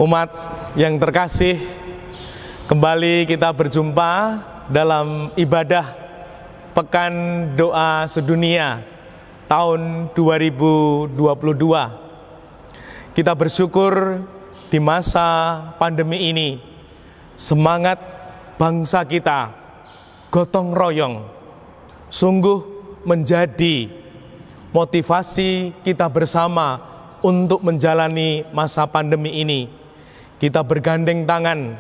Umat yang terkasih, kembali kita berjumpa dalam ibadah Pekan Doa Sedunia tahun 2022. Kita bersyukur di masa pandemi ini, semangat bangsa kita gotong royong sungguh menjadi motivasi kita bersama untuk menjalani masa pandemi ini. Kita bergandeng tangan,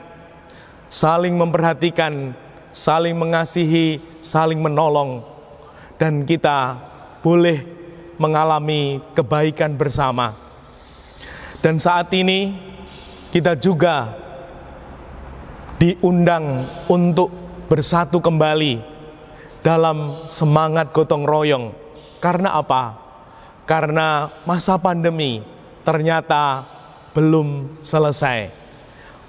saling memperhatikan, saling mengasihi, saling menolong, dan kita boleh mengalami kebaikan bersama. Dan saat ini kita juga diundang untuk bersatu kembali dalam semangat gotong royong. Karena apa? Karena masa pandemi ternyata belum selesai.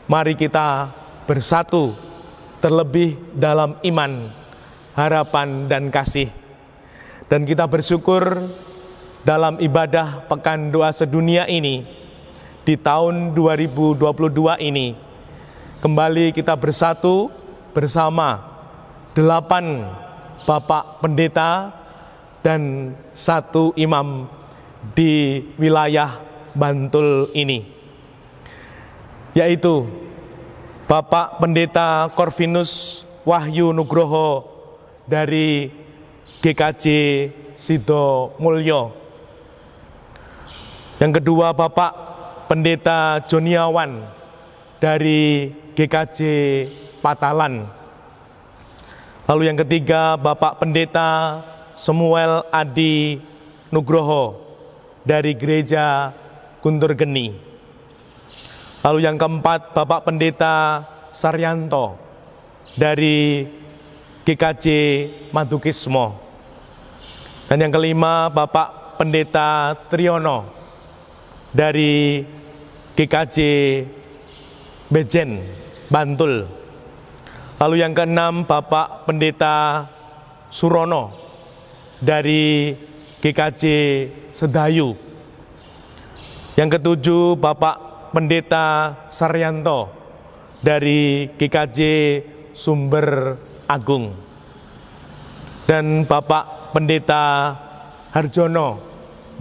Mari kita bersatu, terlebih dalam iman, harapan, dan kasih. Dan kita bersyukur dalam ibadah Pekan Doa Sedunia ini, di tahun 2022 ini, kembali kita bersatu bersama 8 Bapak Pendeta dan 1 imam di wilayah Bantul ini, yaitu Bapak Pendeta Corvinus Wahyu Nugroho dari GKJ Sido Mulyo. Yang kedua, Bapak Pendeta Joniawan dari GKJ Patalan. Lalu yang ketiga, Bapak Pendeta Samuel Adi Nugroho dari Gereja Guntur Geni. Lalu yang keempat, Bapak Pendeta Saryanto dari GKJ Madukismo. Dan yang kelima, Bapak Pendeta Triyono dari GKJ Bejen, Bantul. Lalu yang keenam, Bapak Pendeta Surono dari GKJ Sedayu. Yang ketujuh, Bapak Pendeta Saryanto dari GKJ Sumber Agung. Dan Bapak Pendeta Harjono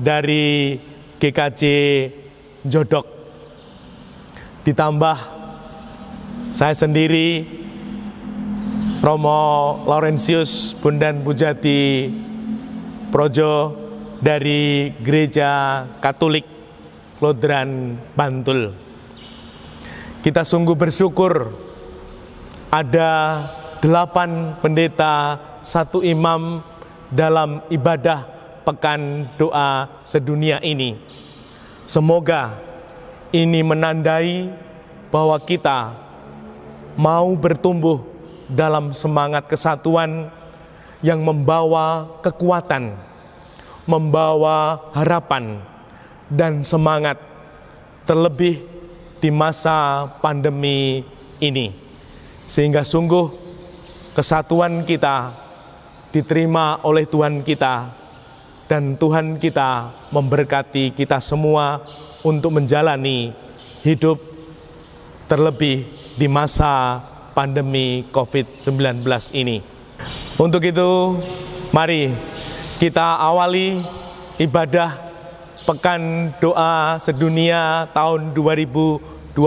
dari GKJ Jodok. Ditambah saya sendiri, Romo Laurentius Bundan Pujati Projo dari Gereja Katolik Lodran Bantul. Kita sungguh bersyukur ada 8 pendeta, 1 imam dalam ibadah Pekan Doa Sedunia ini. Semoga ini menandai bahwa kita mau bertumbuh dalam semangat kesatuan yang membawa kekuatan, membawa harapan, dan semangat, terlebih di masa pandemi ini. Sehingga sungguh kesatuan kita diterima oleh Tuhan kita, dan Tuhan kita memberkati kita semua untuk menjalani hidup, terlebih di masa pandemi COVID-19 ini. Untuk itu, mari kita awali ibadah Pekan Doa Sedunia tahun 2022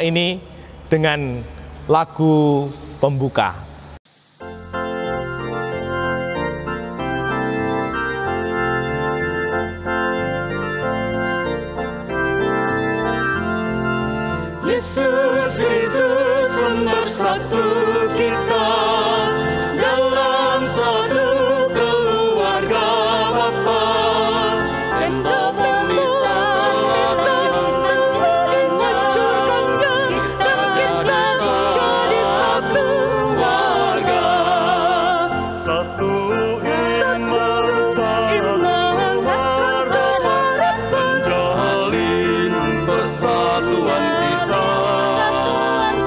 ini dengan lagu pembuka. Yesus Kristus membersatu kita dalam satu keluarga Bapa, dan Bapa bisa menghancurkannya, dan kita jadi satu warga, satu iman, satu harap, menjalin persatuan kita.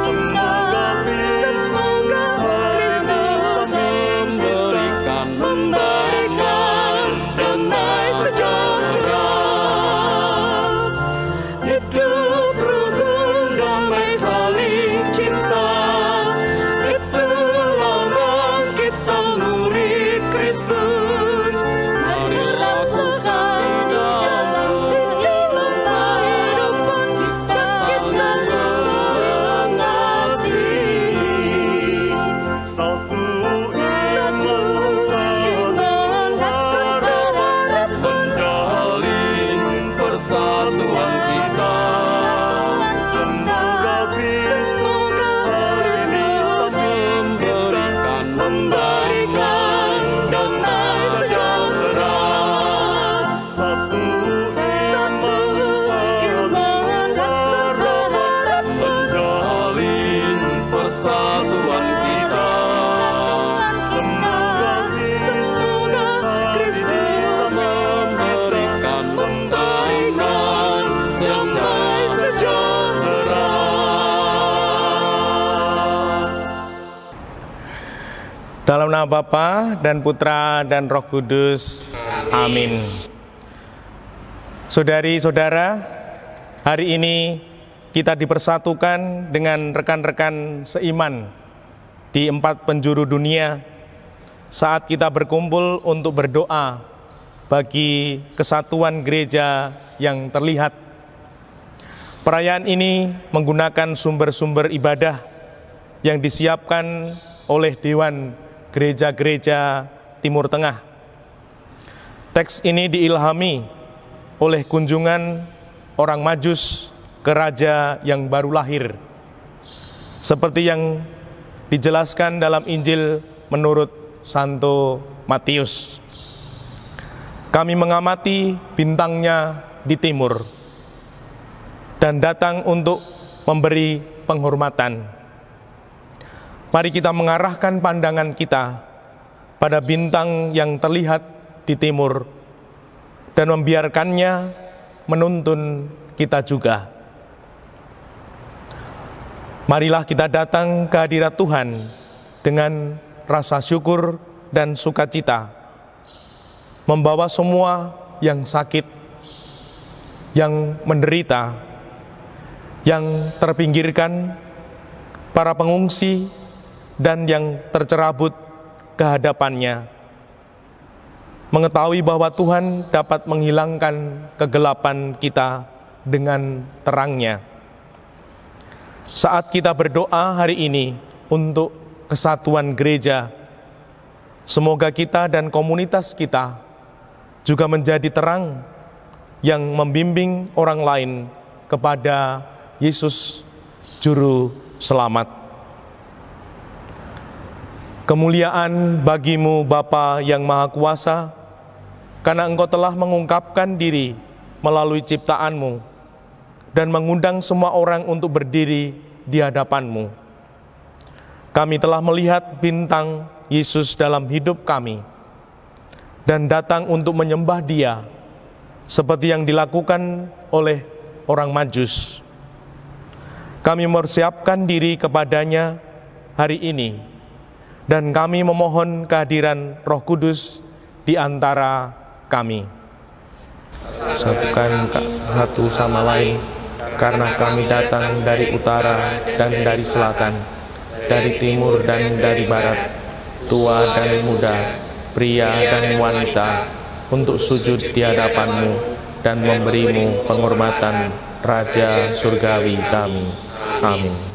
Semoga Kristus dalam nama Bapa dan Putra dan Roh Kudus. Amin. Saudari-saudara, hari ini kita dipersatukan dengan rekan-rekan seiman di 4 penjuru dunia saat kita berkumpul untuk berdoa bagi kesatuan gereja yang terlihat. Perayaan ini menggunakan sumber-sumber ibadah yang disiapkan oleh Dewan Gereja-Gereja Timur Tengah. Teks ini diilhami oleh kunjungan orang Majus ke raja yang baru lahir, seperti yang dijelaskan dalam Injil menurut Santo Matius. Kami mengamati bintangnya di timur dan datang untuk memberi penghormatan. Mari kita mengarahkan pandangan kita pada bintang yang terlihat di timur dan membiarkannya menuntun kita juga. Marilah kita datang ke hadirat Tuhan dengan rasa syukur dan sukacita, membawa semua yang sakit, yang menderita, yang terpinggirkan, para pengungsi, dan yang tercerabut ke hadapannya, mengetahui bahwa Tuhan dapat menghilangkan kegelapan kita dengan terangnya. Saat kita berdoa hari ini untuk kesatuan gereja, semoga kita dan komunitas kita juga menjadi terang yang membimbing orang lain kepada Yesus Juru Selamat. Kemuliaan bagimu Bapa yang Maha Kuasa, karena Engkau telah mengungkapkan diri melalui ciptaanmu dan mengundang semua orang untuk berdiri di hadapanmu. Kami telah melihat bintang Yesus dalam hidup kami dan datang untuk menyembah Dia seperti yang dilakukan oleh orang Majus. Kami mempersiapkan diri kepadanya hari ini, dan kami memohon kehadiran Roh Kudus di antara kami. Satukan satu sama lain, karena kami datang dari utara dan dari selatan, dari timur dan dari barat, tua dan muda, pria dan wanita, untuk sujud di hadapanmu dan memberimu penghormatan, Raja Surgawi kami. Amin.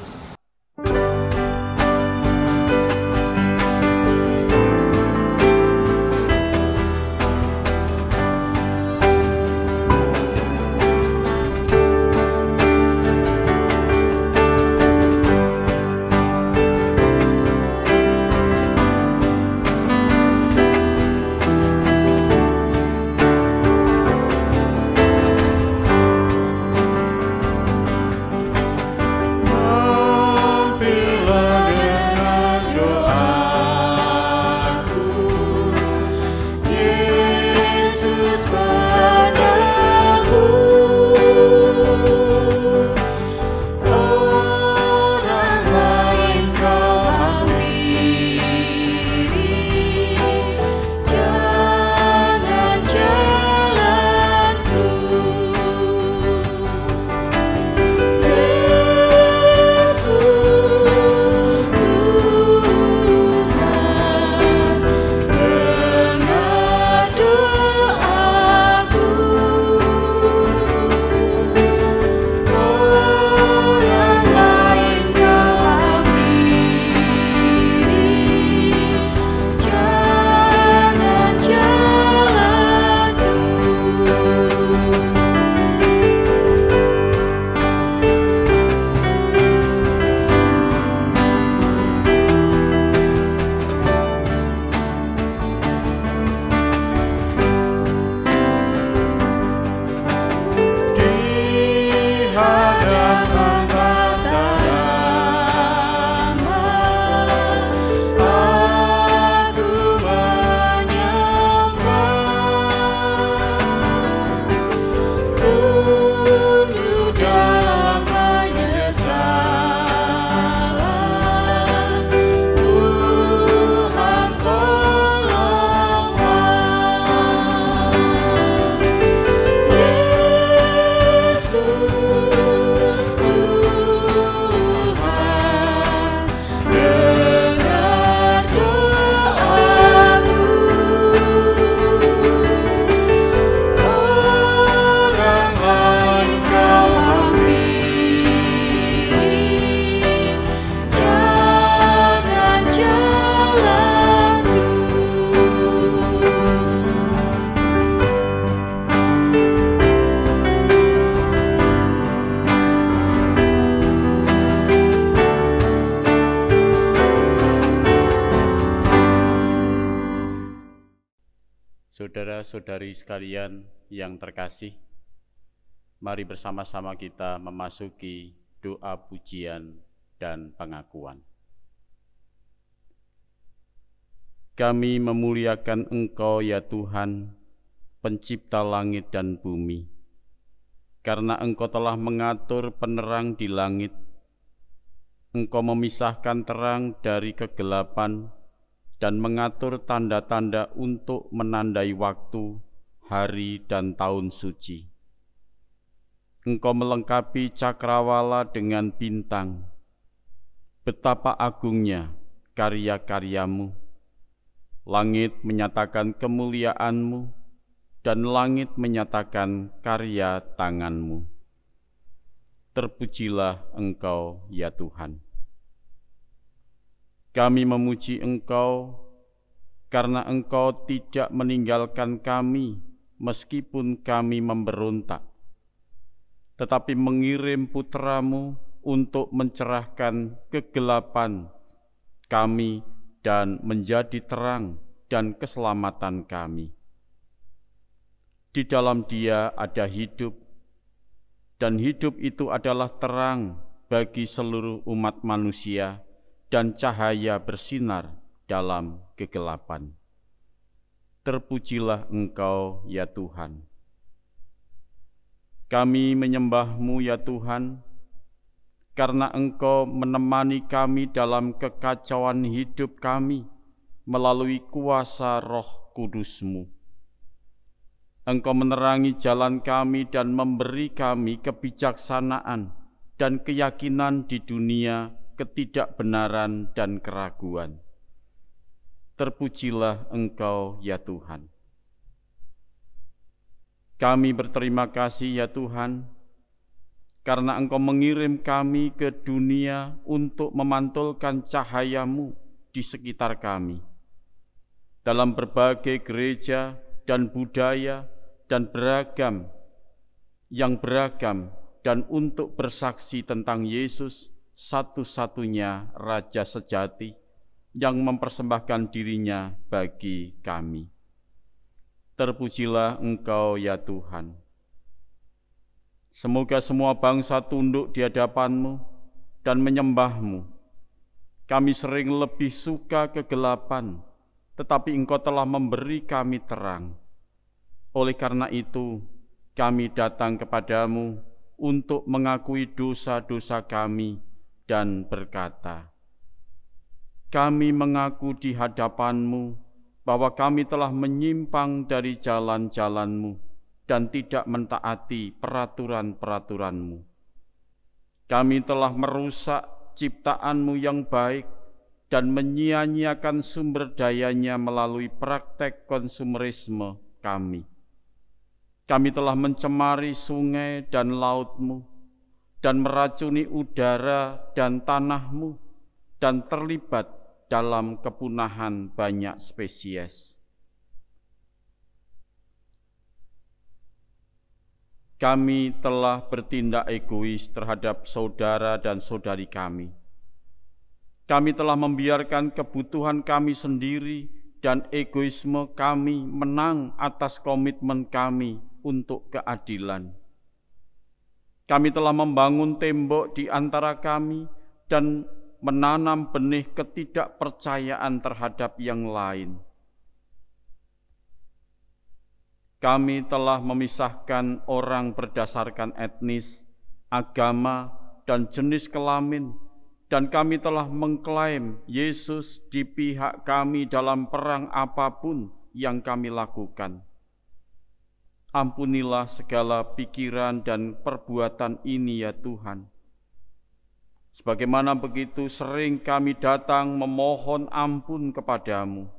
Dengan doaku saudara-saudari sekalian yang terkasih, mari bersama-sama kita memasuki doa pujian dan pengakuan. Kami memuliakan Engkau ya Tuhan, pencipta langit dan bumi, karena Engkau telah mengatur penerang di langit. Engkau memisahkan terang dari kegelapan dan mengatur tanda-tanda untuk menandai waktu, hari, dan tahun suci. Engkau melengkapi cakrawala dengan bintang. Betapa agungnya karya-karyamu. Langit menyatakan kemuliaan-Mu, dan langit menyatakan karya tangan-Mu. Terpujilah Engkau ya Tuhan. Kami memuji Engkau karena Engkau tidak meninggalkan kami meskipun kami memberontak, tetapi mengirim Putra-Mu untuk mencerahkan kegelapan kami dan menjadi terang dan keselamatan kami. Di dalam Dia ada hidup, dan hidup itu adalah terang bagi seluruh umat manusia, dan cahaya bersinar dalam kegelapan. Terpujilah Engkau ya Tuhan. Kami menyembah-Mu ya Tuhan, karena Engkau menemani kami dalam kekacauan hidup kami melalui kuasa Roh Kudus-Mu. Engkau menerangi jalan kami dan memberi kami kebijaksanaan dan keyakinan di dunia ketidakbenaran dan keraguan. Terpujilah Engkau ya Tuhan. Kami berterima kasih ya Tuhan, karena Engkau mengirim kami ke dunia untuk memantulkan cahaya-Mu di sekitar kami. Dalam berbagai gereja dan budaya dan beragam dan untuk bersaksi tentang Yesus, satu-satunya Raja sejati yang mempersembahkan dirinya bagi kami. Terpujilah Engkau ya Tuhan. Semoga semua bangsa tunduk di hadapan-Mu dan menyembah-Mu. Kami sering lebih suka kegelapan, tetapi Engkau telah memberi kami terang. Oleh karena itu, kami datang kepadamu untuk mengakui dosa-dosa kami dan berkata, kami mengaku di hadapan-Mu bahwa kami telah menyimpang dari jalan-jalan-Mu dan tidak mentaati peraturan-peraturan-Mu. Kami telah merusak ciptaan-Mu yang baik dan menyia-nyiakan sumber dayanya melalui praktek konsumerisme kami. Kami telah mencemari sungai dan laut-Mu dan meracuni udara dan tanah-Mu dan terlibat dalam kepunahan banyak spesies. Kami telah bertindak egois terhadap saudara dan saudari kami. Kami telah membiarkan kebutuhan kami sendiri dan egoisme kami menang atas komitmen kami untuk keadilan. Kami telah membangun tembok di antara kami dan menanam benih ketidakpercayaan terhadap yang lain. Kami telah memisahkan orang berdasarkan etnis, agama, dan jenis kelamin, dan kami telah mengklaim Yesus di pihak kami dalam perang apapun yang kami lakukan. Ampunilah segala pikiran dan perbuatan ini ya Tuhan. Sebagaimana begitu sering kami datang memohon ampun kepadamu.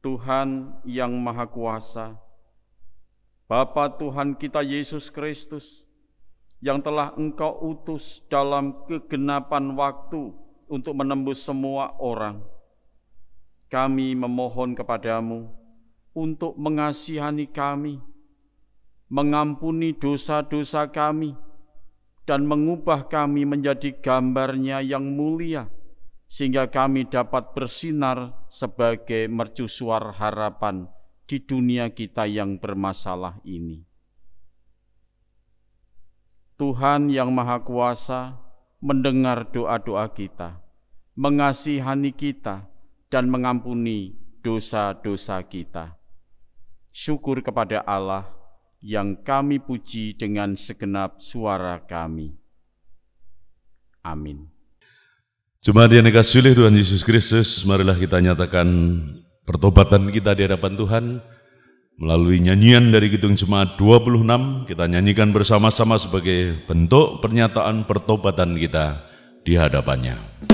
Tuhan yang Maha Kuasa, Bapa Tuhan kita Yesus Kristus, yang telah Engkau utus dalam kegenapan waktu untuk menembus semua orang, kami memohon kepadamu untuk mengasihani kami, mengampuni dosa-dosa kami, dan mengubah kami menjadi gambar-Nya yang mulia, sehingga kami dapat bersinar sebagai mercusuar harapan di dunia kita yang bermasalah ini. Tuhan yang Maha Kuasa mendengar doa-doa kita, mengasihani kita, dan mengampuni dosa-dosa kita. Syukur kepada Allah yang kami puji dengan segenap suara kami. Amin. Jemaat yang dikasihi oleh Tuhan Yesus Kristus, marilah kita nyatakan pertobatan kita di hadapan Tuhan melalui nyanyian dari Kidung Jemaat 26. Kita nyanyikan bersama-sama sebagai bentuk pernyataan pertobatan kita di hadapannya.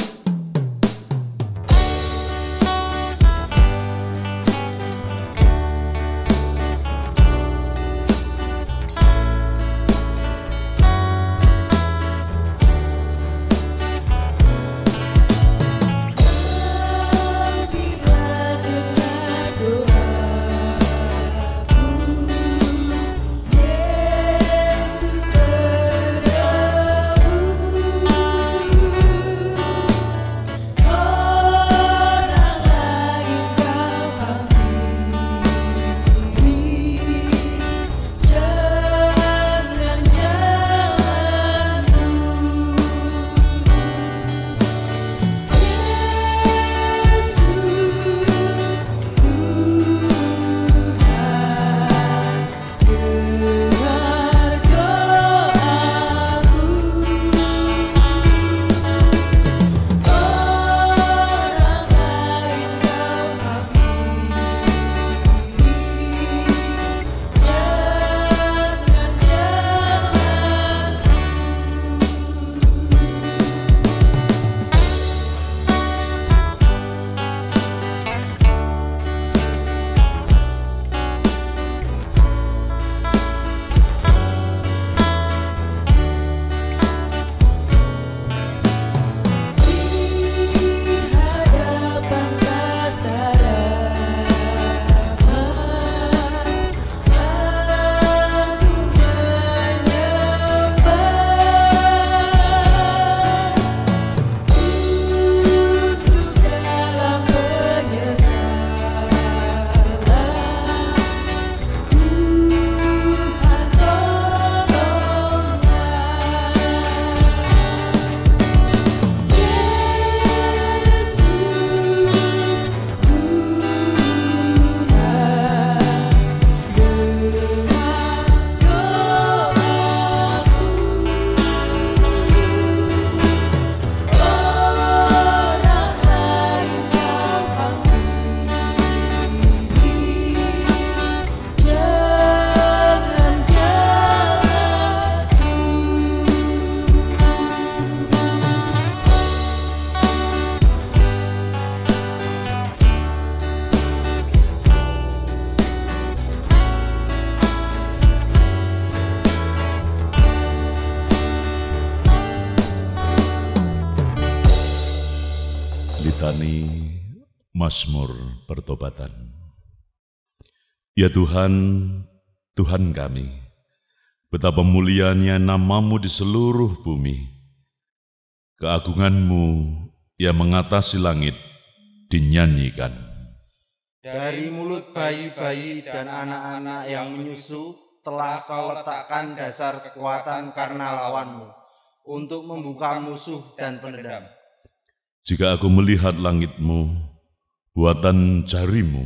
Litani Mazmur Pertobatan. Ya Tuhan, Tuhan kami, betapa mulianya nama-Mu di seluruh bumi. Keagungan-Mu yang mengatasi langit dinyanyikan. Dari mulut bayi-bayi dan anak-anak yang menyusu telah Kau letakkan dasar kekuatan karena lawan-Mu, untuk membuka musuh dan penendam. Jika aku melihat langit-Mu, buatan jari-Mu,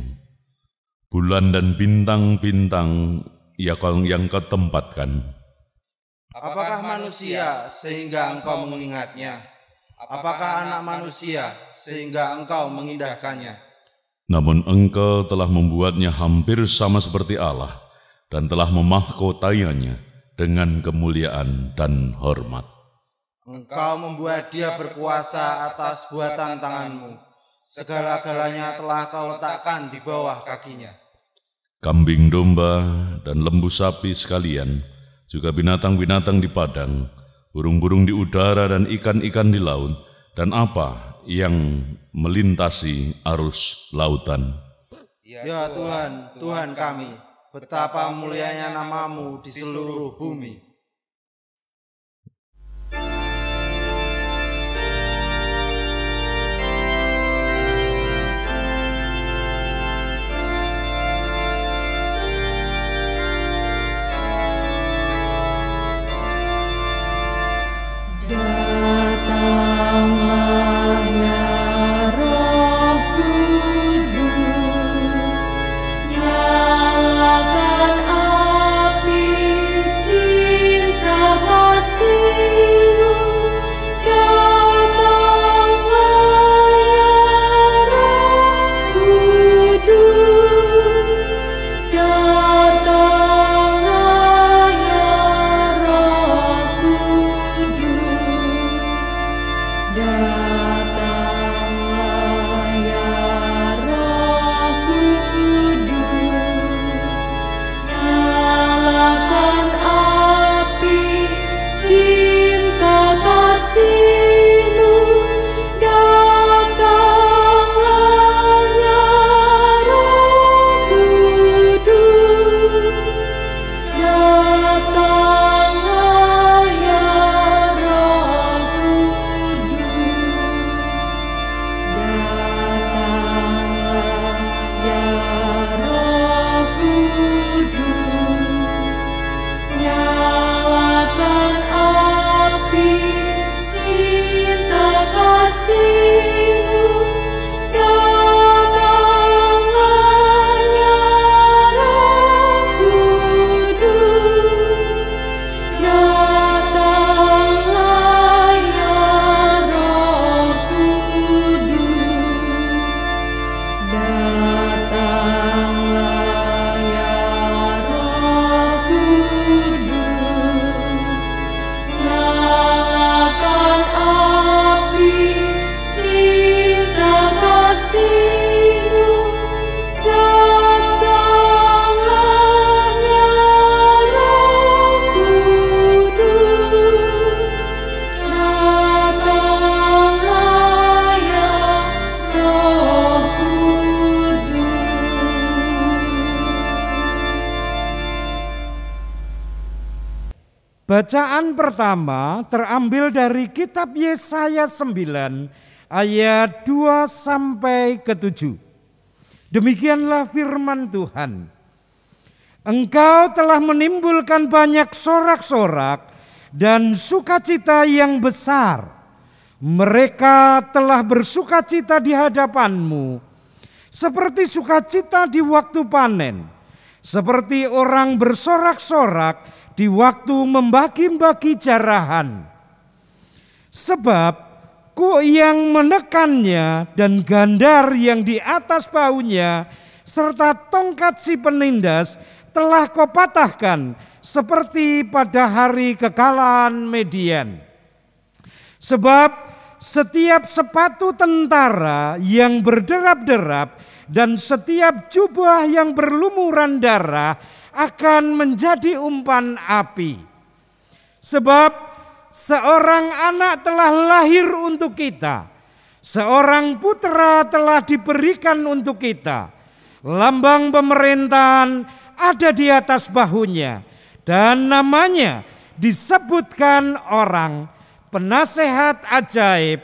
bulan dan bintang-bintang yang Kau tempatkan. Apakah manusia sehingga Engkau mengingatnya? Apakah anak manusia sehingga Engkau mengindahkannya? Namun Engkau telah membuatnya hampir sama seperti Allah dan telah memahkotainya dengan kemuliaan dan hormat. Engkau membuat dia berkuasa atas buatan tangan-Mu. Segala-galanya telah Kau letakkan di bawah kakinya. Kambing domba dan lembu sapi sekalian, juga binatang-binatang di padang, burung-burung di udara dan ikan-ikan di laut, dan apa yang melintasi arus lautan. Ya Tuhan, Tuhan kami, betapa mulianya nama-Mu di seluruh bumi. Bacaan pertama terambil dari kitab Yesaya 9 ayat 2 sampai ke 7. Demikianlah firman Tuhan. Engkau telah menimbulkan banyak sorak-sorak dan sukacita yang besar. Mereka telah bersukacita di hadapanmu, seperti sukacita di waktu panen, seperti orang bersorak-sorak di waktu membagi-bagi jarahan. Sebab kuk yang menekannya dan gandar yang di atas bahunya serta tongkat si penindas telah kau patahkan seperti pada hari kekalahan Median. Sebab setiap sepatu tentara yang berderap-derap dan setiap jubah yang berlumuran darah akan menjadi umpan api. Sebab seorang anak telah lahir untuk kita, seorang putra telah diberikan untuk kita. Lambang pemerintahan ada di atas bahunya, dan namanya disebutkan orang Penasehat Ajaib,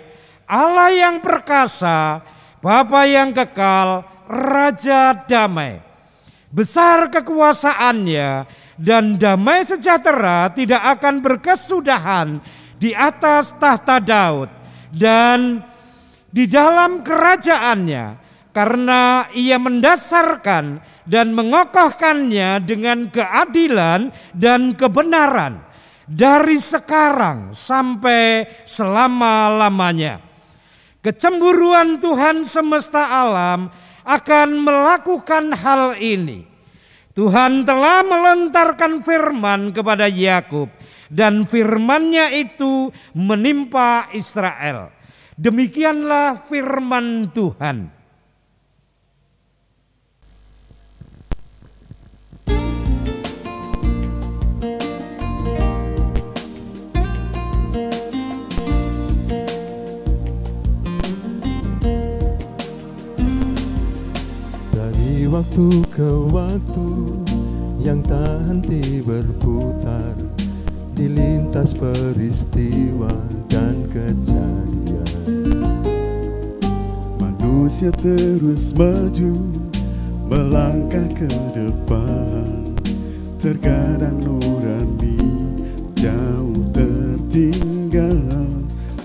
Allah yang perkasa, Bapa yang kekal, Raja damai. Besar kekuasaannya dan damai sejahtera tidak akan berkesudahan di atas tahta Daud dan di dalam kerajaannya, karena ia mendasarkan dan mengokohkannya dengan keadilan dan kebenaran dari sekarang sampai selama-lamanya. Kecemburuan Tuhan semesta alam akan melakukan hal ini. Tuhan telah melontarkan firman kepada Yakub, dan firman-Nya itu menimpa Israel. Demikianlah firman Tuhan. Waktu ke waktu yang tak henti berputar, dilintas peristiwa dan kejadian. Manusia terus maju, melangkah ke depan. Terkadang nurani jauh tertinggal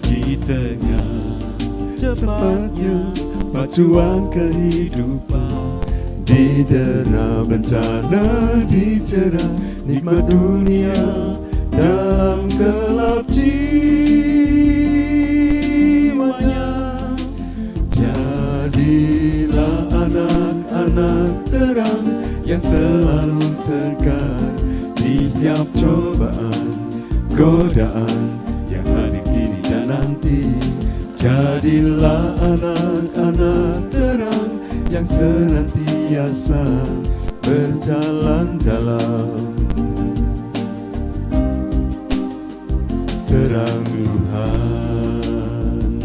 di tengah cepatnya pacuan kehidupan. Didera bencana, dicerah nikmat dunia dalam gelap jiwanya. Jadilah anak-anak terang yang selalu tegar di setiap cobaan, godaan yang hadir kini dan nanti. Jadilah anak-anak terang yang senantiasa berjalan dalam terang Tuhan.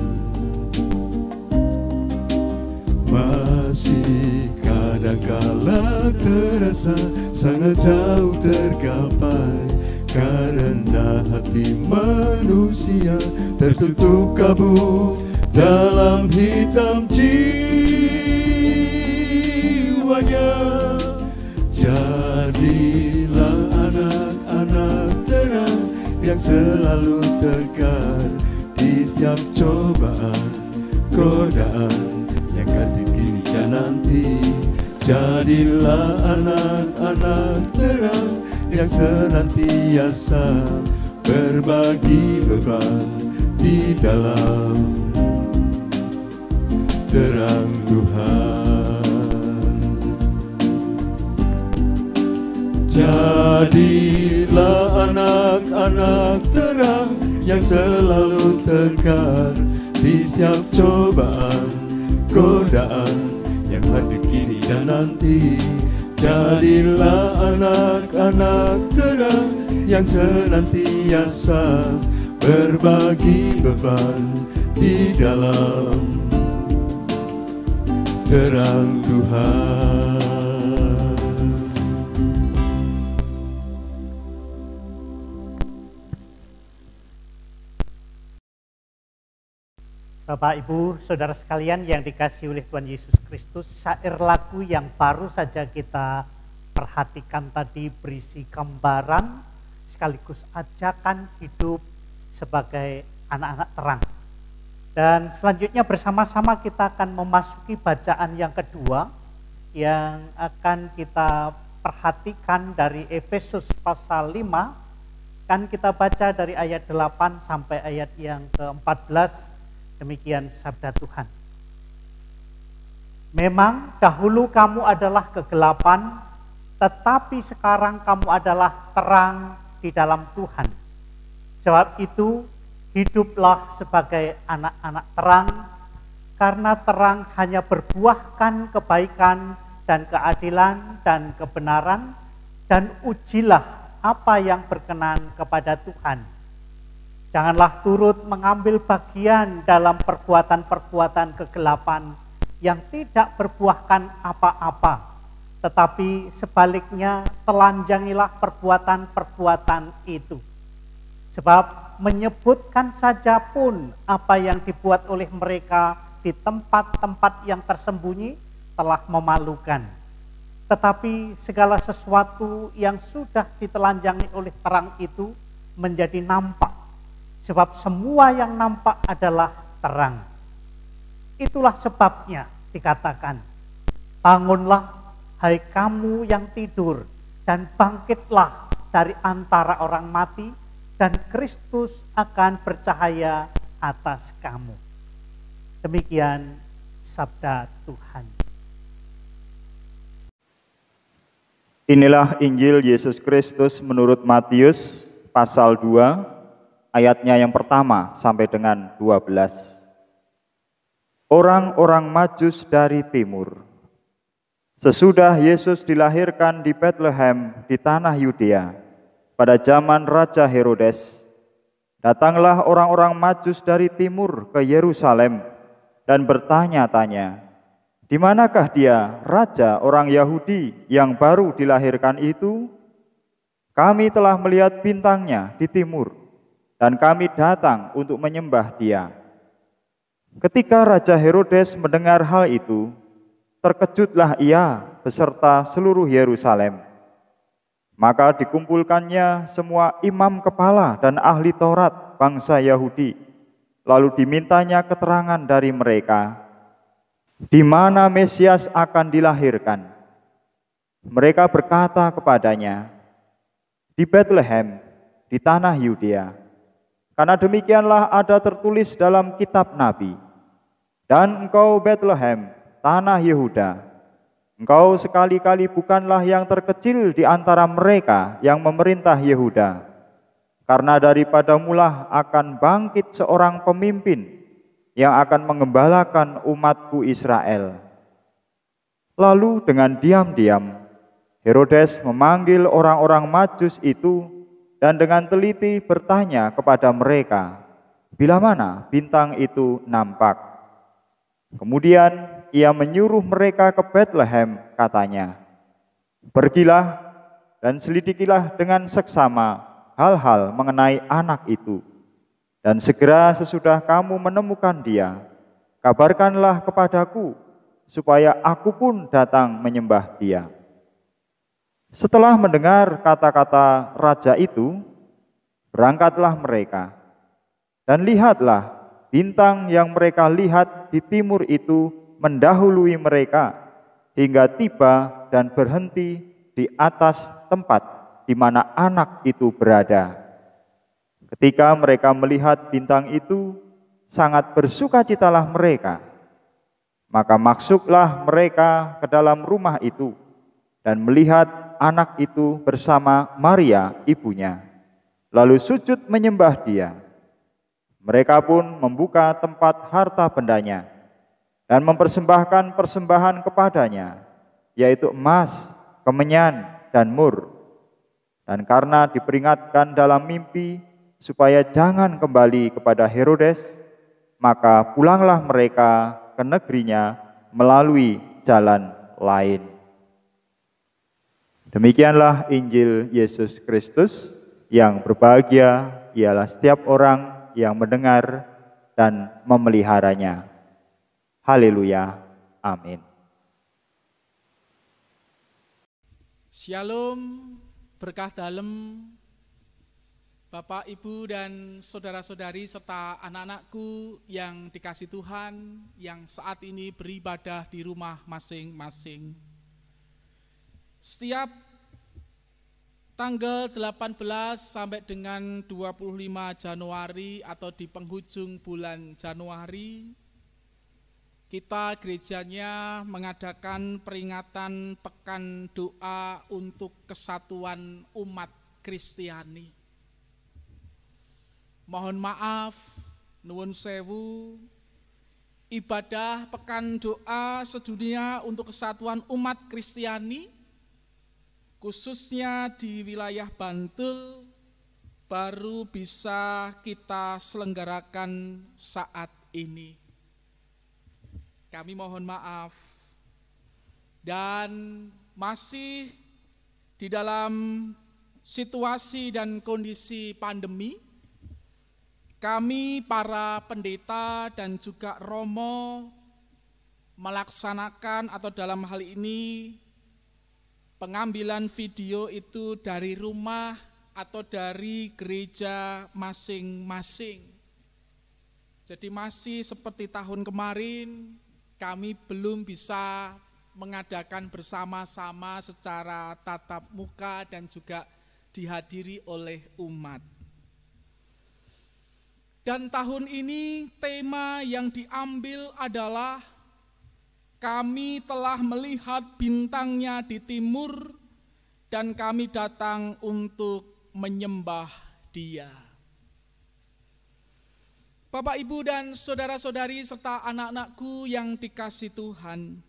Masih kadangkala terasa sangat jauh tergapai, karena hati manusia tertutup kabut dalam hitam jiwanya. Jadilah anak-anak terang yang selalu tegar di setiap cobaan, godaan yang hadir kini dan nanti. Jadilah anak-anak terang yang senantiasa berbagi beban di dalam terang Tuhan. Jadilah anak-anak terang yang selalu tegar di setiap cobaan, godaan yang hadir kini dan nanti. Jadilah anak-anak terang yang senantiasa berbagi beban di dalam terang Tuhan. Bapak, Ibu, Saudara sekalian yang dikasihi oleh Tuhan Yesus Kristus, syair lagu yang baru saja kita perhatikan tadi berisi gambaran sekaligus ajakan hidup sebagai anak-anak terang. Dan selanjutnya bersama-sama kita akan memasuki bacaan yang kedua yang akan kita perhatikan dari Efesus pasal 5. Kan kita baca dari ayat 8 sampai ayat yang ke-14. Demikian sabda Tuhan. Memang dahulu kamu adalah kegelapan, tetapi sekarang kamu adalah terang di dalam Tuhan. Sebab itu, hiduplah sebagai anak-anak terang, karena terang hanya berbuahkan kebaikan dan keadilan dan kebenaran, dan ujilah apa yang berkenan kepada Tuhan. Janganlah turut mengambil bagian dalam perbuatan-perbuatan kegelapan yang tidak berbuahkan apa-apa, tetapi sebaliknya telanjangilah perbuatan-perbuatan itu. Sebab menyebutkan saja pun apa yang dibuat oleh mereka di tempat-tempat yang tersembunyi telah memalukan. Tetapi segala sesuatu yang sudah ditelanjangi oleh terang itu menjadi nampak. Sebab semua yang nampak adalah terang. Itulah sebabnya dikatakan, bangunlah hai kamu yang tidur, dan bangkitlah dari antara orang mati, dan Kristus akan bercahaya atas kamu. Demikian sabda Tuhan. Inilah Injil Yesus Kristus menurut Matius pasal 2, ayatnya yang pertama sampai dengan 12. Orang-orang Majus dari timur. Sesudah Yesus dilahirkan di Bethlehem di tanah Yudea, pada zaman Raja Herodes, datanglah orang-orang Majus dari timur ke Yerusalem dan bertanya-tanya, di manakah dia, Raja orang Yahudi yang baru dilahirkan itu? Kami telah melihat bintangnya di timur, dan kami datang untuk menyembah dia. Ketika Raja Herodes mendengar hal itu, terkejutlah ia beserta seluruh Yerusalem. Maka dikumpulkannya semua imam kepala dan ahli Taurat bangsa Yahudi, lalu dimintanya keterangan dari mereka, di mana Mesias akan dilahirkan. Mereka berkata kepadanya, di Bethlehem, di tanah Yudea. Karena demikianlah ada tertulis dalam kitab Nabi, dan engkau Bethlehem, tanah Yehuda, engkau sekali-kali bukanlah yang terkecil di antara mereka yang memerintah Yehuda, karena daripadamulah akan bangkit seorang pemimpin yang akan mengembalakan umatku Israel. Lalu dengan diam-diam Herodes memanggil orang-orang Majus itu dan dengan teliti bertanya kepada mereka, bila mana bintang itu nampak. Kemudian ia menyuruh mereka ke Bethlehem, katanya, pergilah dan selidikilah dengan seksama hal-hal mengenai anak itu. Dan segera sesudah kamu menemukan dia, kabarkanlah kepadaku, supaya aku pun datang menyembah dia. Setelah mendengar kata-kata raja itu, berangkatlah mereka. Dan lihatlah, bintang yang mereka lihat di timur itu mendahului mereka, hingga tiba dan berhenti di atas tempat di mana anak itu berada. Ketika mereka melihat bintang itu, sangat bersukacitalah mereka. Maka masuklah mereka ke dalam rumah itu, dan melihat anak itu bersama Maria ibunya, lalu sujud menyembah dia. Mereka pun membuka tempat harta bendanya dan mempersembahkan persembahan kepadanya, yaitu emas, kemenyan, dan mur. Dan karena diperingatkan dalam mimpi supaya jangan kembali kepada Herodes, maka pulanglah mereka ke negerinya melalui jalan lain. Demikianlah Injil Yesus Kristus. Yang berbahagia ialah setiap orang yang mendengar dan memeliharanya. Haleluya. Amin. Shalom, berkah dalem, Bapak, Ibu, dan saudara-saudari serta anak-anakku yang dikasih Tuhan yang saat ini beribadah di rumah masing-masing. Setiap tanggal 18 sampai dengan 25 Januari atau di penghujung bulan Januari, kita gerejanya mengadakan peringatan Pekan Doa untuk Kesatuan Umat Kristiani. Mohon maaf, nuwun sewu, ibadah Pekan Doa Sedunia untuk Kesatuan Umat Kristiani, khususnya di wilayah Bantul, baru bisa kita selenggarakan saat ini. Kami mohon maaf, dan masih di dalam situasi dan kondisi pandemi, kami para pendeta dan juga romo melaksanakan atau dalam hal ini pengambilan video itu dari rumah atau dari gereja masing-masing. Jadi masih seperti tahun kemarin, kami belum bisa mengadakan bersama-sama secara tatap muka dan juga dihadiri oleh umat. Dan tahun ini tema yang diambil adalah kami telah melihat bintangnya di timur dan kami datang untuk menyembah Dia. Bapak, Ibu, dan saudara-saudari serta anak-anakku yang dikasih Tuhan,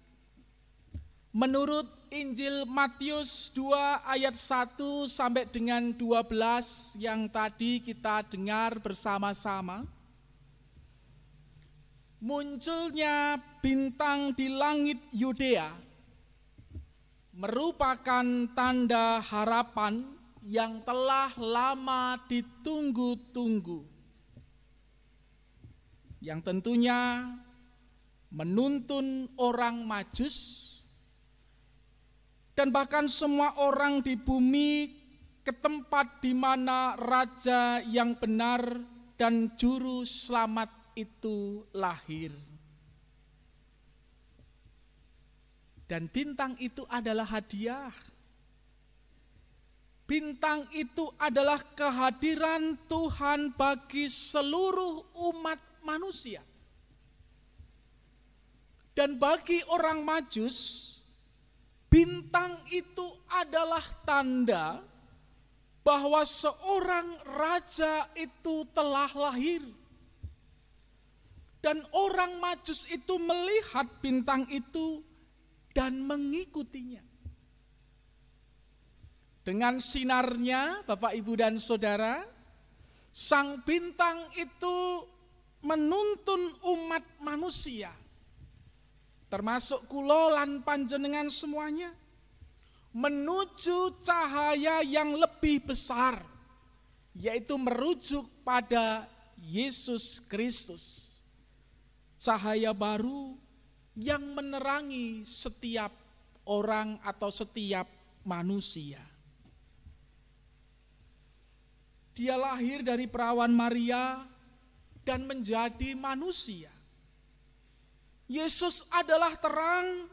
menurut Injil Matius 2 ayat 1 sampai dengan 12 yang tadi kita dengar bersama-sama, munculnya bintang di langit Yudea merupakan tanda harapan yang telah lama ditunggu-tunggu, yang tentunya menuntun orang Majus dan bahkan semua orang di bumi ke tempat di mana Raja yang benar dan Juru Selamat itu lahir. Dan bintang itu adalah hadiah. Bintang itu adalah kehadiran Tuhan bagi seluruh umat manusia. Dan bagi orang Majus, bintang itu adalah tanda bahwa seorang raja itu telah lahir. Dan orang Majus itu melihat bintang itu dan mengikutinya. Dengan sinarnya, Bapak, Ibu, dan Saudara, sang bintang itu menuntun umat manusia, termasuk kula lan panjenengan semuanya, menuju cahaya yang lebih besar, yaitu merujuk pada Yesus Kristus. Cahaya baru yang menerangi setiap orang atau setiap manusia. Dia lahir dari perawan Maria dan menjadi manusia. Yesus adalah terang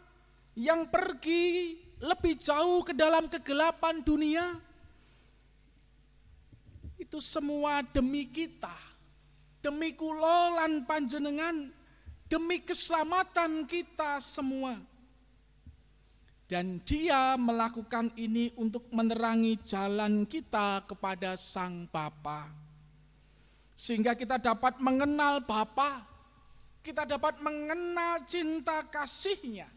yang pergi lebih jauh ke dalam kegelapan dunia. Itu semua demi kita, demi kula lan panjenengan, demi keselamatan kita semua. Dan Dia melakukan ini untuk menerangi jalan kita kepada Sang Bapa. Sehingga kita dapat mengenal Bapa, kita dapat mengenal cinta kasih-Nya.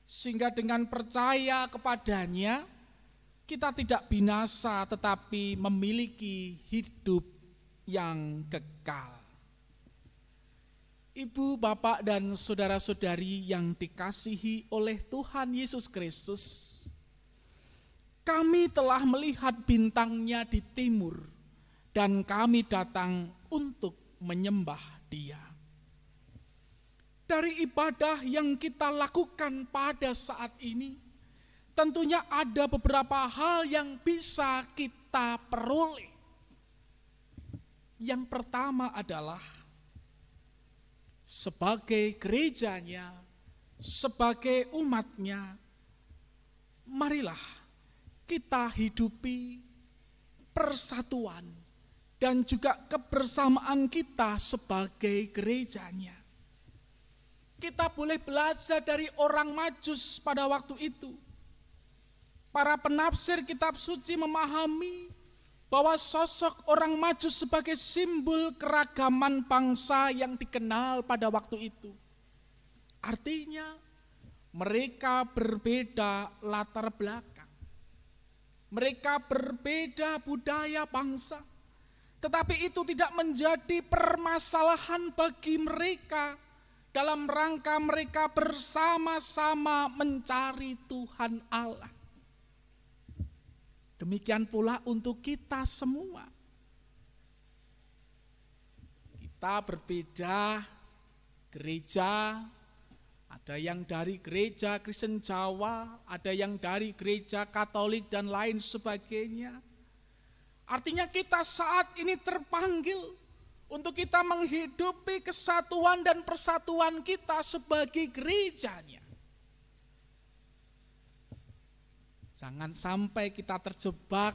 Sehingga dengan percaya kepadanya, kita tidak binasa tetapi memiliki hidup yang kekal. Ibu, bapak, dan saudara-saudari yang dikasihi oleh Tuhan Yesus Kristus, kami telah melihat bintangnya di timur dan kami datang untuk menyembah Dia. Dari ibadah yang kita lakukan pada saat ini, tentunya ada beberapa hal yang bisa kita peroleh. Yang pertama adalah sebagai gerejanya, sebagai umatnya, marilah kita hidupi persatuan dan juga kebersamaan kita sebagai gerejanya. Kita boleh belajar dari orang Majus pada waktu itu. Para penafsir kitab suci memahami bahwa sosok orang Majus sebagai simbol keragaman bangsa yang dikenal pada waktu itu. Artinya mereka berbeda latar belakang. Mereka berbeda budaya bangsa. Tetapi itu tidak menjadi permasalahan bagi mereka dalam rangka mereka bersama-sama mencari Tuhan Allah. Demikian pula untuk kita semua. Kita berbeda gereja, ada yang dari gereja Kristen Jawa, ada yang dari gereja Katolik dan lain sebagainya. Artinya kita saat ini terpanggil untuk kita menghidupi kesatuan dan persatuan kita sebagai gerejanya. Jangan sampai kita terjebak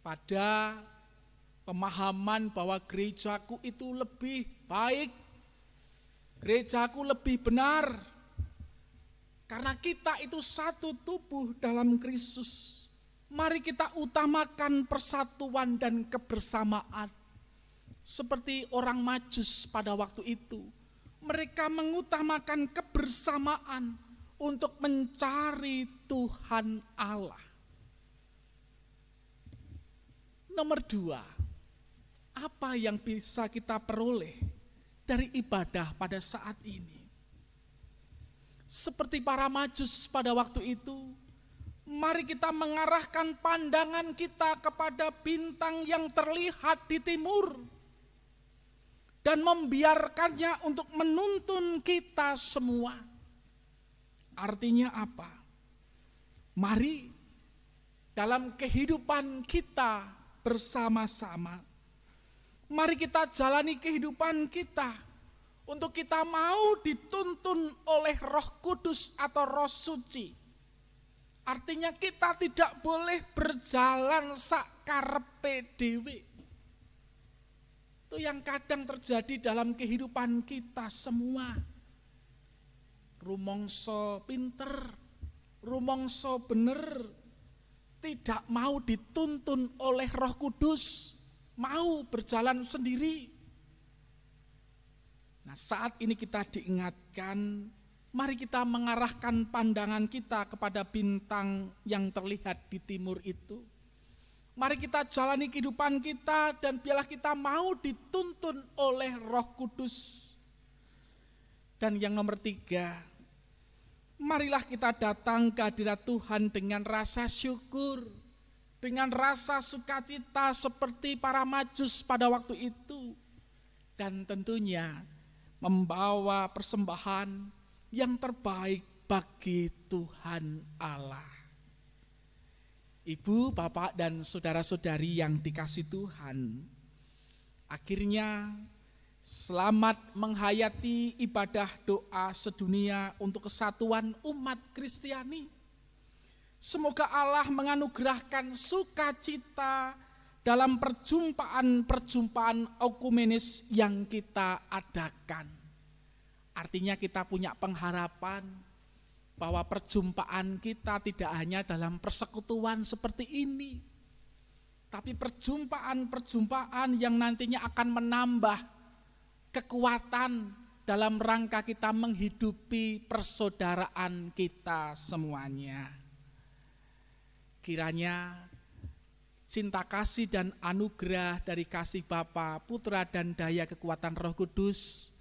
pada pemahaman bahwa gerejaku itu lebih baik, gerejaku lebih benar. Karena kita itu satu tubuh dalam Kristus. Mari kita utamakan persatuan dan kebersamaan. Seperti orang Majus pada waktu itu, mereka mengutamakan kebersamaan untuk mencari Tuhan Allah. Nomor 2, apa yang bisa kita peroleh dari ibadah pada saat ini? Seperti para Majus pada waktu itu, mari kita mengarahkan pandangan kita kepada bintang yang terlihat di timur dan membiarkannya untuk menuntun kita semua. Artinya apa? Mari dalam kehidupan kita bersama-sama, mari kita jalani kehidupan kita untuk kita mau dituntun oleh Roh Kudus atau Roh Suci. Artinya kita tidak boleh berjalan sakarepe dhewe. Itu yang kadang terjadi dalam kehidupan kita semua. Rumongso pinter, rumongso bener, tidak mau dituntun oleh Roh Kudus, mau berjalan sendiri. Nah, saat ini kita diingatkan, mari kita mengarahkan pandangan kita kepada bintang yang terlihat di timur itu. Mari kita jalani kehidupan kita dan biarlah kita mau dituntun oleh Roh Kudus. Dan yang nomor 3, marilah kita datang ke hadirat Tuhan dengan rasa syukur, dengan rasa sukacita seperti para Majus pada waktu itu. Dan tentunya membawa persembahan yang terbaik bagi Tuhan Allah. Ibu, bapak, dan saudara-saudari yang dikasihi Tuhan, akhirnya selamat menghayati ibadah doa sedunia untuk kesatuan umat Kristiani. Semoga Allah menganugerahkan sukacita dalam perjumpaan-perjumpaan ekumenis yang kita adakan. Artinya kita punya pengharapan bahwa perjumpaan kita tidak hanya dalam persekutuan seperti ini, tapi perjumpaan-perjumpaan yang nantinya akan menambah kekuatan dalam rangka kita menghidupi persaudaraan kita semuanya. Kiranya cinta kasih dan anugerah dari kasih Bapa, Putra, dan daya kekuatan Roh Kudus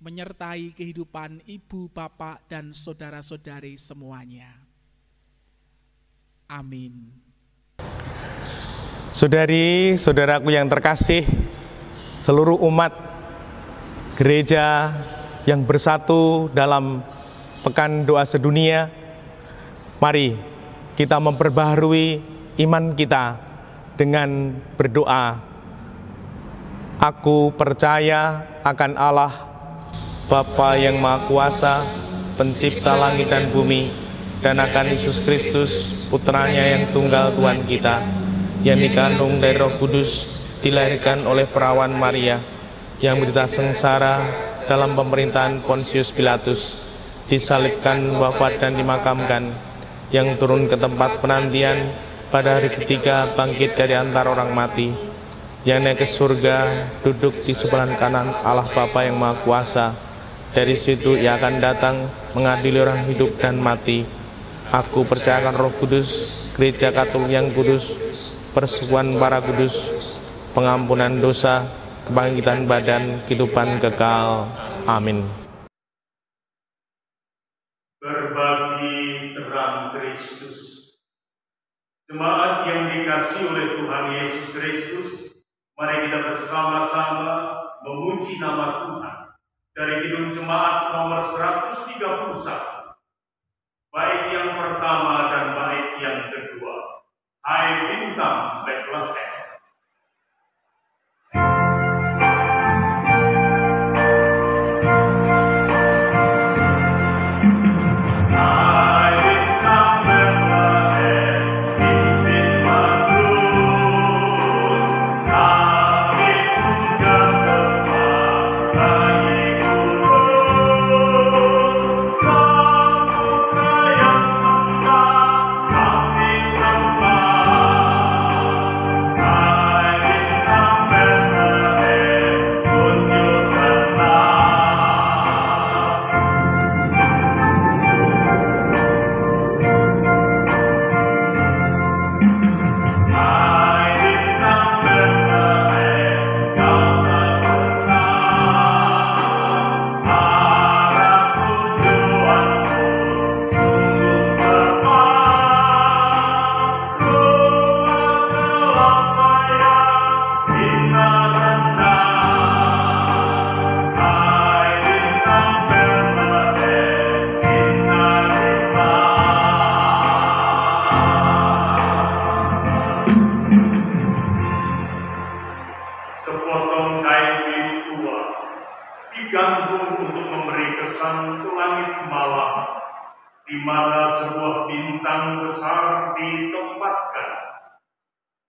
menyertai kehidupan ibu, bapak, dan saudara-saudari semuanya. Amin. Saudari, saudaraku yang terkasih, seluruh umat gereja yang bersatu dalam Pekan Doa Sedunia, mari kita memperbaharui iman kita dengan berdoa. Aku percaya akan Allah, Bapa yang Maha Kuasa, Pencipta langit dan bumi, dan akan Yesus Kristus, Putranya yang tunggal Tuhan kita, yang dikandung dari Roh Kudus, dilahirkan oleh perawan Maria, yang menderita sengsara dalam pemerintahan Pontius Pilatus, disalibkan, wafat dan dimakamkan, yang turun ke tempat penantian, pada hari ketiga bangkit dari antara orang mati, yang naik ke surga, duduk di sebelah kanan Allah Bapa yang Maha Kuasa. Dari situ ia akan datang mengadili orang hidup dan mati. Aku percayakan Roh Kudus, Gereja Katolik yang kudus, persekutuan para kudus, pengampunan dosa, kebangkitan badan, kehidupan kekal. Amin. Berbagi terang Kristus. Jemaat yang dikasihi oleh Tuhan Yesus Kristus, mari kita bersama-sama memuji nama Tuhan dari Kidung Jemaat nomor 131, bait yang pertama dan bait yang kedua. Hai bintang Bethlehem.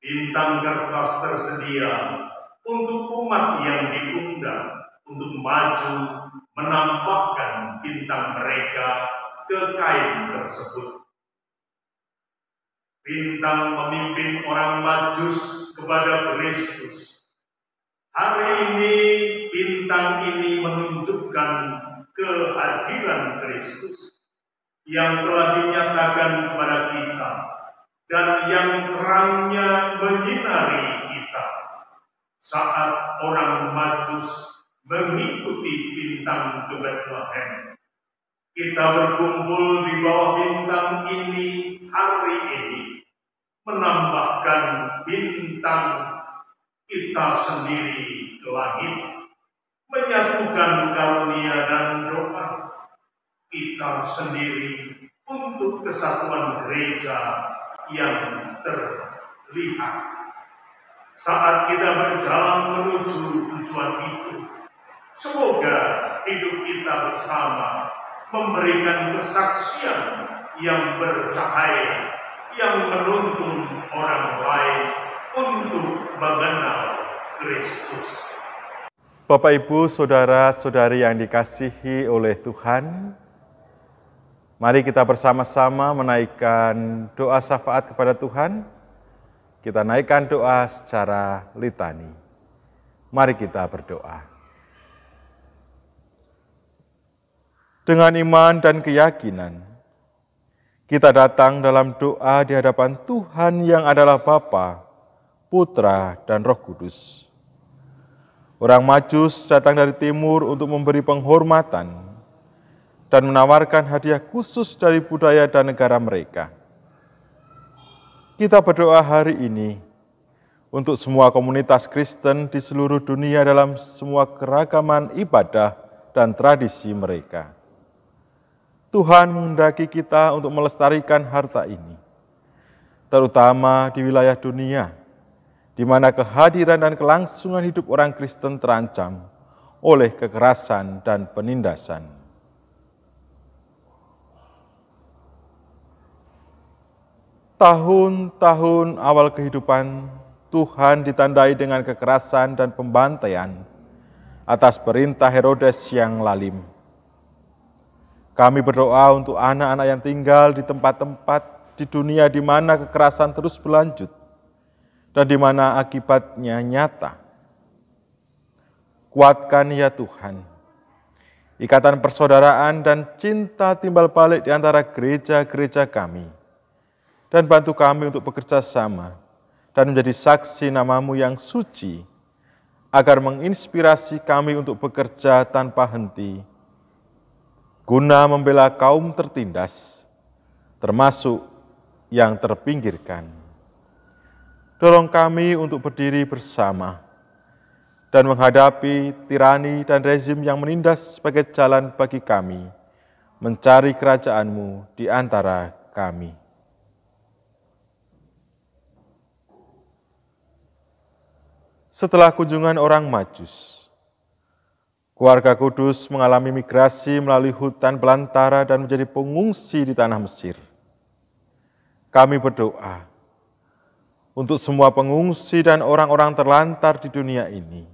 Bintang kertas tersedia untuk umat yang diundang untuk maju menampakkan bintang mereka ke kain tersebut. Bintang memimpin orang Majus kepada Kristus. Hari ini bintang ini menunjukkan kehadiran Kristus yang telah dinyatakan kepada kita dan yang terangnya menyinari kita saat orang Majus mengikuti bintang ke Bethlehem. Kita berkumpul di bawah bintang ini hari ini, menambahkan bintang kita sendiri ke langit, menyatukan karunia dan doa kita sendiri untuk kesatuan gereja yang terlihat. Saat kita berjalan menuju tujuan itu, semoga hidup kita bersama memberikan kesaksian yang bercahaya, yang menuntun orang lain untuk mengenal Kristus. Bapak, Ibu, Saudara-saudari yang dikasihi oleh Tuhan, mari kita bersama-sama menaikkan doa syafaat kepada Tuhan. Kita naikkan doa secara litani. Mari kita berdoa. Dengan iman dan keyakinan, kita datang dalam doa di hadapan Tuhan yang adalah Bapa, Putra, dan Roh Kudus. Orang Majus datang dari timur untuk memberi penghormatan dan menawarkan hadiah khusus dari budaya dan negara mereka. Kita berdoa hari ini untuk semua komunitas Kristen di seluruh dunia dalam semua keragaman ibadah dan tradisi mereka. Tuhan menghendaki kita untuk melestarikan harta ini, terutama di wilayah dunia, di mana kehadiran dan kelangsungan hidup orang Kristen terancam oleh kekerasan dan penindasan. Tahun-tahun awal kehidupan Tuhan ditandai dengan kekerasan dan pembantaian atas perintah Herodes yang lalim. Kami berdoa untuk anak-anak yang tinggal di tempat-tempat di dunia di mana kekerasan terus berlanjut dan di mana akibatnya nyata. Kuatkan ya Tuhan ikatan persaudaraan dan cinta timbal balik di antara gereja-gereja kami, dan bantu kami untuk bekerja sama dan menjadi saksi nama-Mu yang suci, agar menginspirasi kami untuk bekerja tanpa henti, guna membela kaum tertindas, termasuk yang terpinggirkan. Tolong kami untuk berdiri bersama dan menghadapi tirani dan rezim yang menindas sebagai jalan bagi kami mencari kerajaan-Mu di antara kami. Setelah kunjungan orang Majus, keluarga Kudus mengalami migrasi melalui hutan belantara dan menjadi pengungsi di tanah Mesir. Kami berdoa untuk semua pengungsi dan orang-orang terlantar di dunia ini.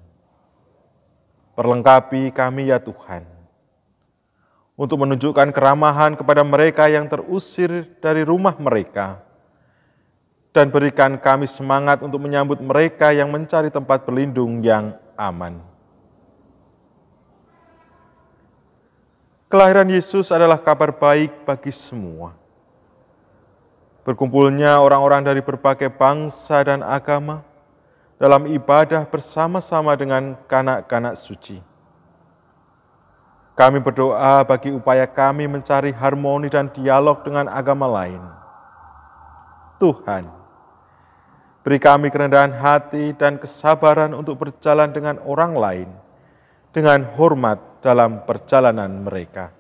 Perlengkapi kami ya Tuhan, untuk menunjukkan keramahan kepada mereka yang terusir dari rumah mereka, dan berikan kami semangat untuk menyambut mereka yang mencari tempat berlindung yang aman. Kelahiran Yesus adalah kabar baik bagi semua. Berkumpulnya orang-orang dari berbagai bangsa dan agama dalam ibadah bersama-sama dengan kanak-kanak suci. Kami berdoa bagi upaya kami mencari harmoni dan dialog dengan agama lain. Tuhan, beri kami kerendahan hati dan kesabaran untuk berjalan dengan orang lain, dengan hormat dalam perjalanan mereka.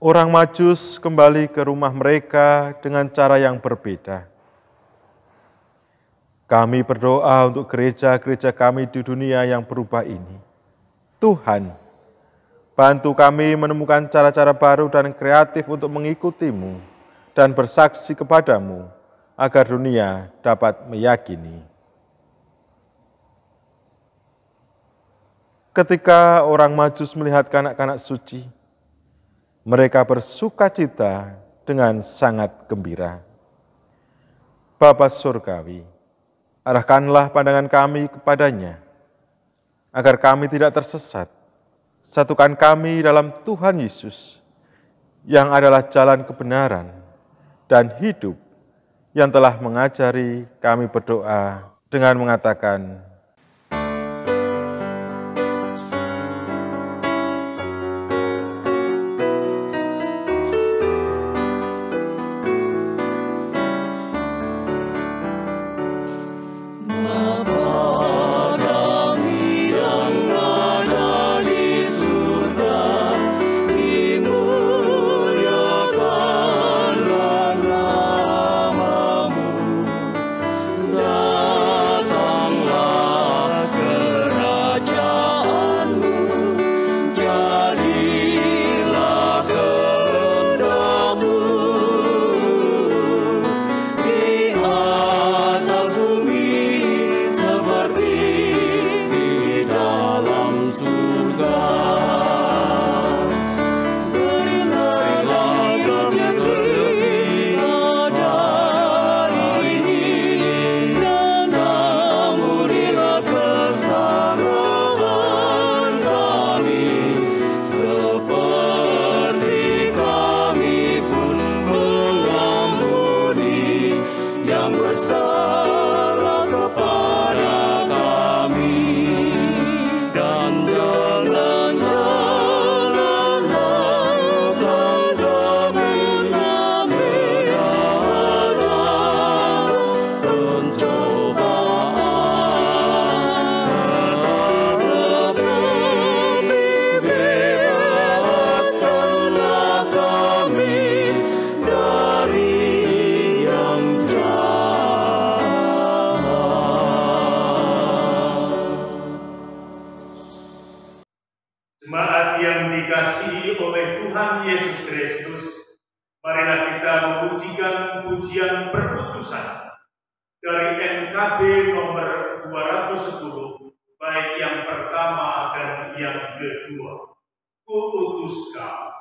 Orang Majus kembali ke rumah mereka dengan cara yang berbeda. Kami berdoa untuk gereja-gereja kami di dunia yang berubah ini. Tuhan, bantu kami menemukan cara-cara baru dan kreatif untuk mengikuti-Mu dan bersaksi kepada-Mu, agar dunia dapat meyakini. Ketika orang Majus melihat kanak-kanak suci, mereka bersuka cita dengan sangat gembira. Bapa Surgawi, arahkanlah pandangan kami kepadanya, agar kami tidak tersesat. Satukan kami dalam Tuhan Yesus, yang adalah jalan kebenaran dan hidup, yang telah mengajari kami berdoa dengan mengatakan, Datanglah oleh Tuhan Yesus Kristus, marilah kita memujikan pujian perputusan dari NKB nomor 210, baik yang pertama dan yang kedua. Kuutuskan.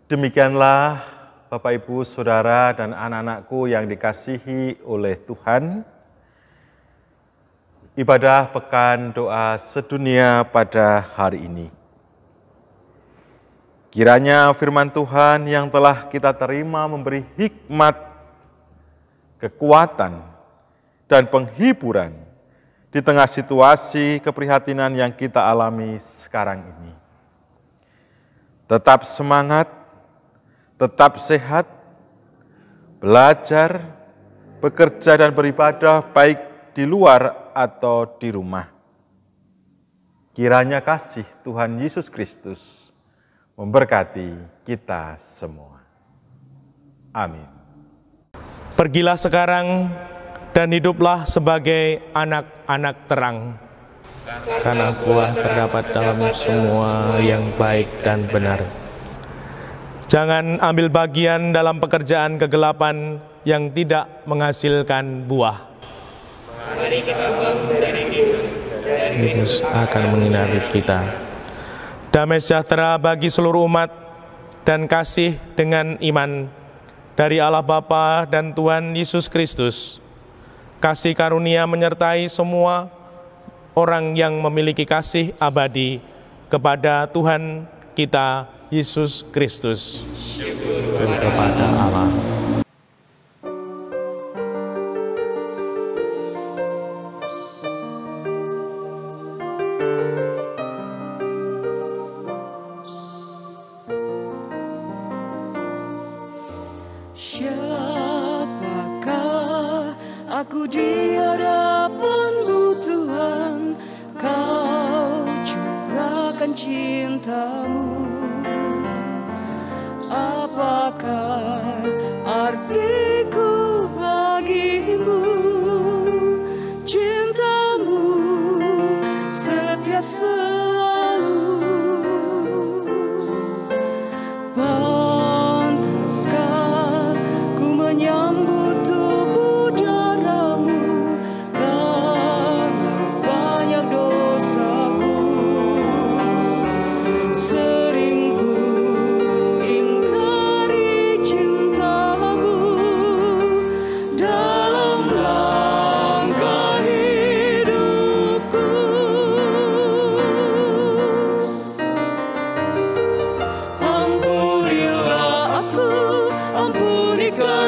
Demikianlah Bapak, Ibu, Saudara, dan anak-anakku yang dikasihi oleh Tuhan, ibadah Pekan Doa Sedunia pada hari ini. Kiranya firman Tuhan yang telah kita terima memberi hikmat, kekuatan, dan penghiburan di tengah situasi keprihatinan yang kita alami sekarang ini. Tetap semangat, tetap sehat, belajar, bekerja dan beribadah baik di luar atau di rumah. Kiranya kasih Tuhan Yesus Kristus memberkati kita semua. Amin. Pergilah sekarang dan hiduplah sebagai anak-anak terang, karena buah terdapat dalam semua yang baik dan benar. Jangan ambil bagian dalam pekerjaan kegelapan yang tidak menghasilkan buah. Mari kita bangun dari kita. Yesus akan menyinari kita. Damai sejahtera bagi seluruh umat dan kasih dengan iman dari Allah Bapa dan Tuhan Yesus Kristus. Kasih karunia menyertai semua orang yang memiliki kasih abadi kepada Tuhan kita Yesus Kristus dan kepada Allah. Siapakah aku di hadapan-Mu Tuhan, Kau curahkan cinta-Mu. Apakah artiku bagimu, cinta-Mu setia selalu. Pantaskah ku menyambut tubuh darah-Mu karena banyak dosaku. Sering ku ingkari cinta-Mu dalam langkah hidupku. Ampunilah aku, ampunikan